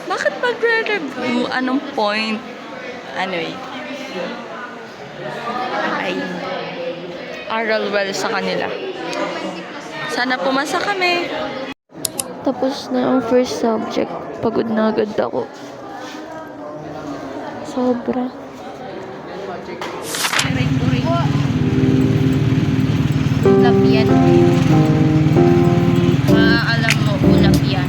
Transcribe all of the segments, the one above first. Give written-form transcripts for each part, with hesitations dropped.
Bakit magre-review? Anong point? Anyway. Ay. Aral well sa kanila. Sana pumasa kami. Tapos na ang first subject. Pagod na agad ako. Sobra. Ulap yan. Alam mo, ulap yan.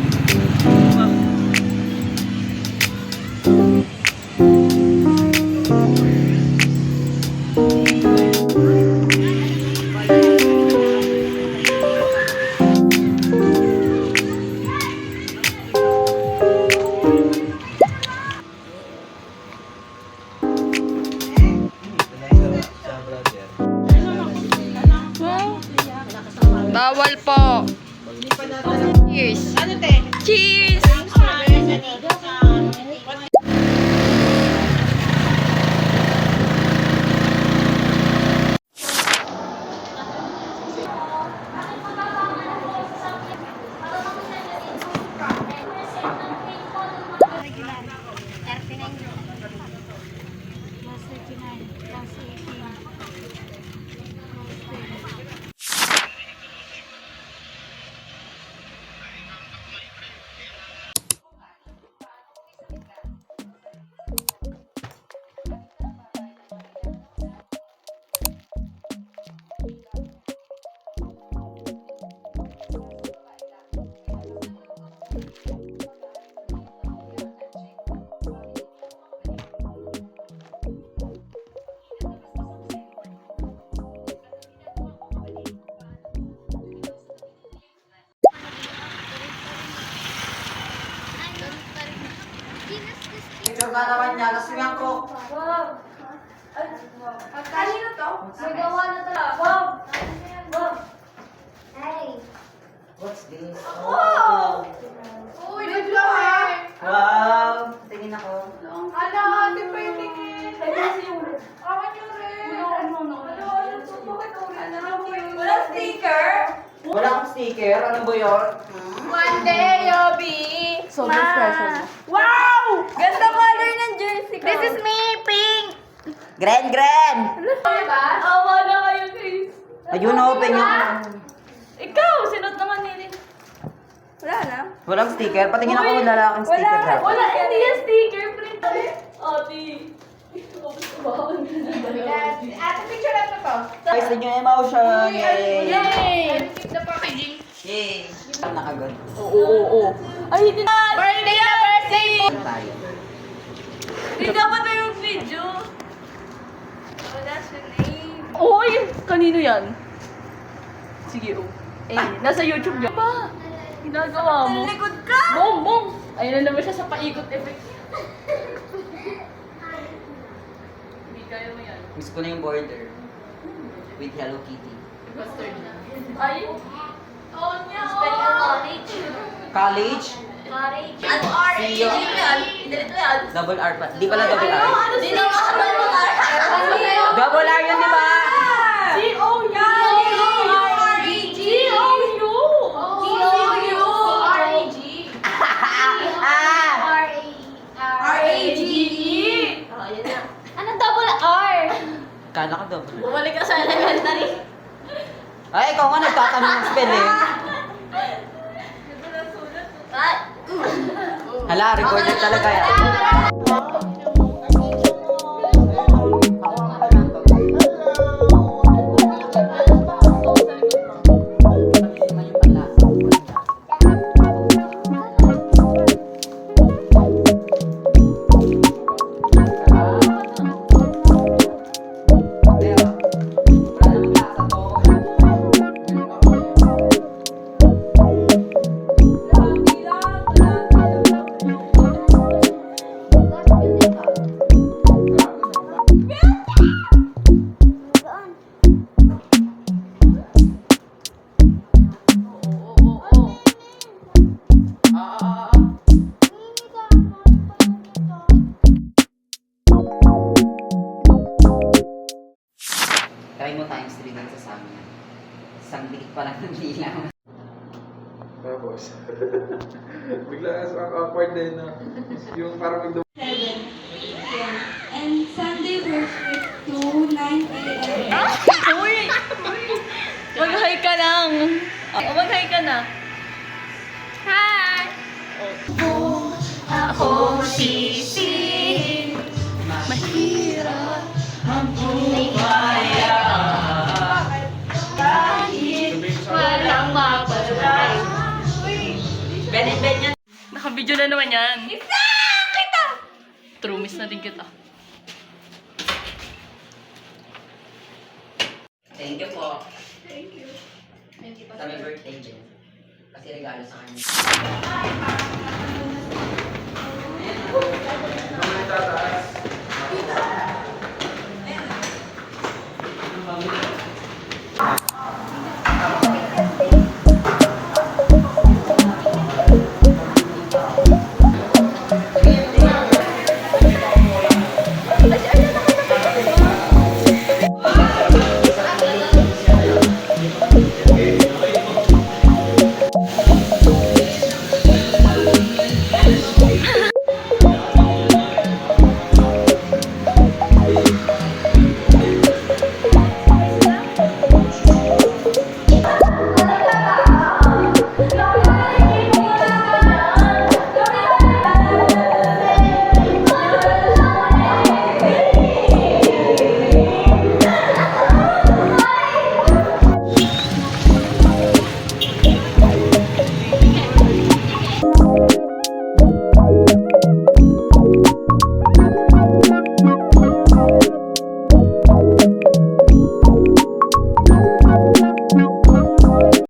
Bawal po. Cheers. Ano te? Cheers! Picture ka naman niya, laswingan ko. Kanino to? Nagawa na talaga. Bob! Bob! Hey! What's this? Wow! Uy, naglo ha! Wow! Tingin ako. Ano, ate pa yung tingin. Akin yung rin. Ano, to? Bakit ulit? Wala sticker? Wala akong sticker. Ano ba yun? One day, Yobi! Sobrang special. Wow! Ganda color ng jersey ko. This is me, pink! Gren! Gren! Diba? Awa na kayo, Chris. Ayun, open yung... Ikaw, sinot naman nilin. Wala na. Walang sticker. Patingin ako wala akong sticker. ha? Wala, hindi yung sticker. Print. Ate. Ate, picture na to. Guys, din yung emotion. Yay! Yay! Keep the packaging. Yay! Nakagod. Oo. Ay, hindi na. Birthday na, birthday po! Tayo. Hindi dapat na yung video. Oh, that's the name. Uy! Kanino yan? Sige, oh. Nasa YouTube yun. Pa! Ginagawa mo. Likod ka! Bong! Ayun na naman siya sa paikot effect. Hindi kaya mo yan. Miss ko na yung border. With Hello Kitty. Ay! Oh, niya, oh. College? Ano, R-A-G yan? Dito yan. Double R pa. Di pala double R. Di na ako double R. Double R yun, di ba? G-O-U! R-A-G! G-O-U! G-O-U! R-A-G! R-A-G-E! Oh, yan na. Anong double R? Kala ko double R. Bumalik ka sa elementary. Ay, ikaw nga nagtatanong ng spelling. Hala, recorded talaga yan. Gardena. Yung parang may And Sunday worship to 9 a.m. Uy! Mag-hi ka lang. Mag-hi ka na. Hi! Ako sisi. Mahirap ang Walang mapalay. Ben yan. Naka-video na naman yan. Kita! True, miss na din kita. Thank you po. Thank you. Sa may birthday din. Kasi regalo sa kanya.